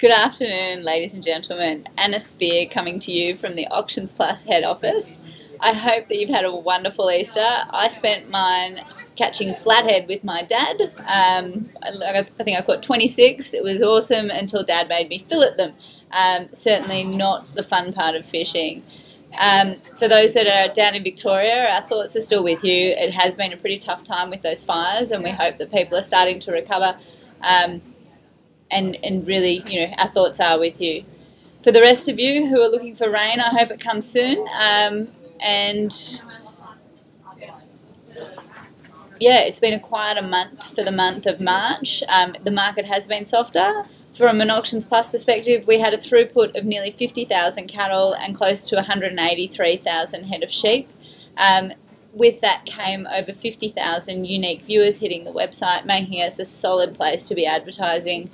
Good afternoon, ladies and gentlemen. Anna Speer coming to you from the Auctions Plus head office. I hope that you've had a wonderful Easter. I spent mine catching flathead with my dad. I think I caught 26. It was awesome until Dad made me fillet them. Certainly not the fun part of fishing. For those that are down in Victoria, our thoughts are still with you. It has been a pretty tough time with those fires, and we hope that people are starting to recover. And really, our thoughts are with you. For the rest of you who are looking for rain, I hope it comes soon. It's been a quieter month for the month of March. The market has been softer. From an Auctions Plus perspective, we had a throughput of nearly 50,000 cattle and close to 183,000 head of sheep. With that came over 50,000 unique viewers hitting the website, making us a solid place to be advertising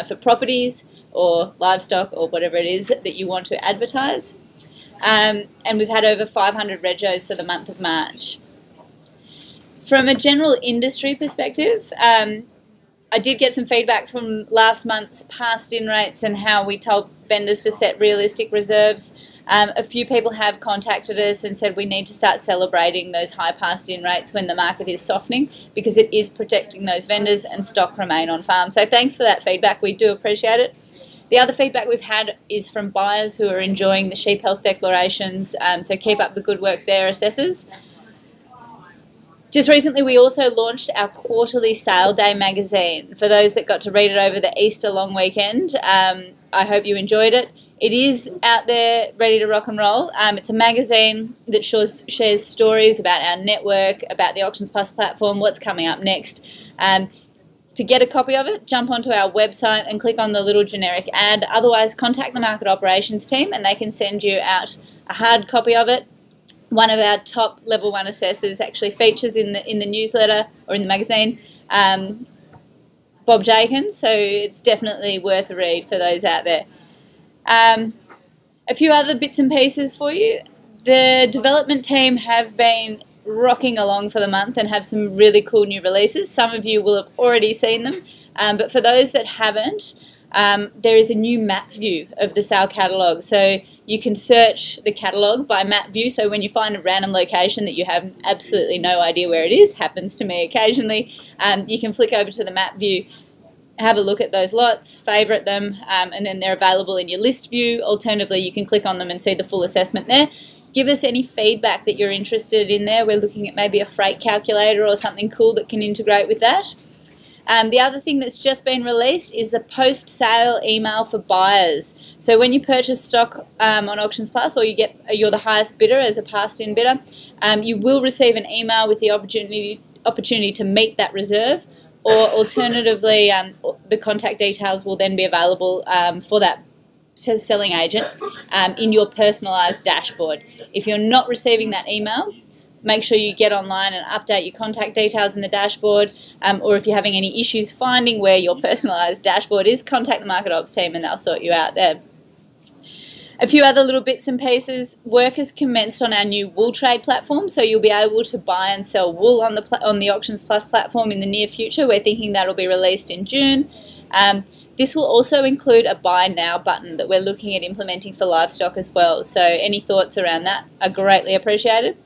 for properties or livestock or whatever it is that you want to advertise. And we've had over 500 regos for the month of March. From a general industry perspective, I did get some feedback from last month's passed-in rates and how we told vendors to set realistic reserves. A few people have contacted us and said we need to start celebrating those high passed-in rates when the market is softening, because it is protecting those vendors and stock remain on farm. So thanks for that feedback. We do appreciate it. The other feedback we've had is from buyers who are enjoying the sheep health declarations. So keep up the good work there, assessors. Just recently, we also launched our quarterly sale day magazine. For those that got to read it over the Easter long weekend, I hope you enjoyed it. It is out there, ready to rock and roll. It's a magazine that shares stories about our network, about the Auctions Plus platform, what's coming up next. To get a copy of it, jump onto our website and click on the little generic ad. Otherwise, contact the market operations team and they can send you out a hard copy of it. One of our top level 1 assessors actually features in the newsletter or in the magazine, Bob Jenkins, so it's definitely worth a read for those out there. A few other bits and pieces for you. The development team have been rocking along for the month and have some really cool new releases. Some of you will have already seen them, but for those that haven't, there is a new map view of the sale catalogue. So you can search the catalogue by map view, so when you find a random location that you have absolutely no idea where it is, happens to me occasionally, you can flick over to the map view, have a look at those lots, favourite them, and then they're available in your list view. Alternatively, you can click on them and see the full assessment there. Give us any feedback that you're interested in there. We're looking at maybe a freight calculator or something cool that can integrate with that. The other thing that's just been released is the post-sale email for buyers. So when you purchase stock on Auctions Plus, or you're the highest bidder as a passed-in bidder, you will receive an email with the opportunity to meet that reserve. Or alternatively, the contact details will then be available for that selling agent in your personalised dashboard. If you're not receiving that email, make sure you get online and update your contact details in the dashboard, or if you're having any issues finding where your personalised dashboard is, contact the market ops team and they'll sort you out there. A few other little bits and pieces. Work has commenced on our new Wooltrade platform, so you'll be able to buy and sell wool on the Auctions Plus platform in the near future. We're thinking that'll be released in June. This will also include a buy now button that we're looking at implementing for livestock as well. So any thoughts around that are greatly appreciated.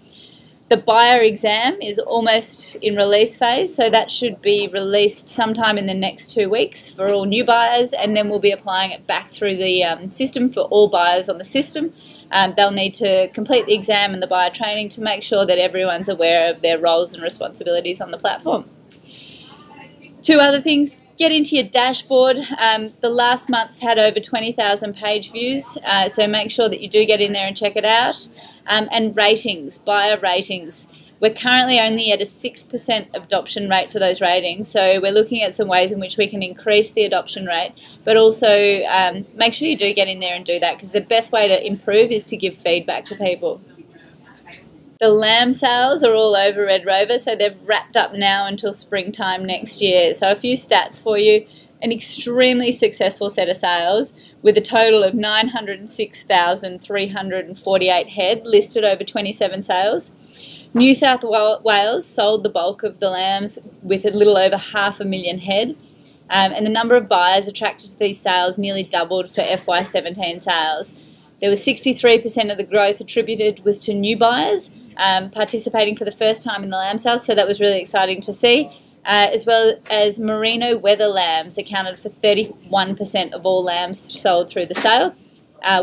The buyer exam is almost in release phase, so that should be released sometime in the next 2 weeks for all new buyers, and then we'll be applying it back through the system for all buyers on the system. They'll need to complete the exam and the buyer training to make sure that everyone's aware of their roles and responsibilities on the platform. 2 other things. Get into your dashboard. The last month's had over 20,000 page views, so make sure that you do get in there and check it out. And ratings, buyer ratings. We're currently only at a 6% adoption rate for those ratings, so we're looking at some ways in which we can increase the adoption rate, but also make sure you do get in there and do that, because the best way to improve is to give feedback to people. The lamb sales are all over Red Rover, so they've wrapped up now until springtime next year. So a few stats for you. An extremely successful set of sales with a total of 906,348 head listed over 27 sales. New South Wales sold the bulk of the lambs with a little over 500,000 head. And the number of buyers attracted to these sales nearly doubled for FY17 sales. There was 63% of the growth attributed was to new buyers participating for the first time in the lamb sales, so that was really exciting to see. As well as merino weather lambs accounted for 31% of all lambs sold through the sale,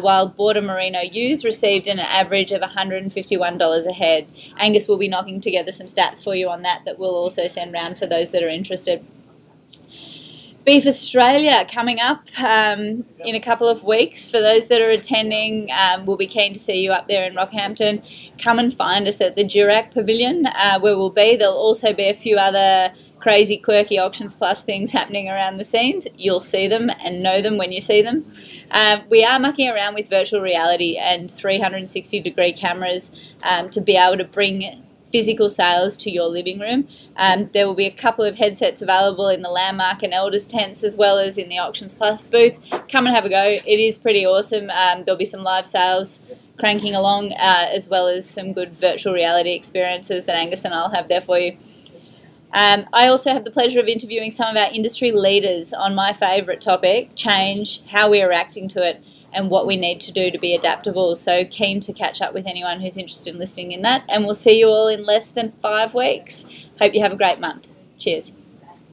while border merino ewes received an average of $151 a head. Angus will be knocking together some stats for you on that we'll also send round for those that are interested. Beef Australia coming up in a couple of weeks. For those that are attending, we'll be keen to see you up there in Rockhampton. Come and find us at the Durack Pavilion where we'll be. There'll also be a few other crazy, quirky Auctions Plus things happening around the scenes. You'll see them and know them when you see them. We are mucking around with virtual reality and 360-degree cameras to be able to bring physical sales to your living room. There will be a couple of headsets available in the Landmark and Elders tents as well as in the Auctions Plus booth. Come and have a go. It is pretty awesome. There'll be some live sales cranking along as well as some good virtual reality experiences that Angus and I'll have there for you. I also have the pleasure of interviewing some of our industry leaders on my favourite topic, change, how we are reacting to it, and what we need to do to be adaptable. So keen to catch up with anyone who's interested in listening in that. And we'll see you all in less than 5 weeks. Hope you have a great month. Cheers.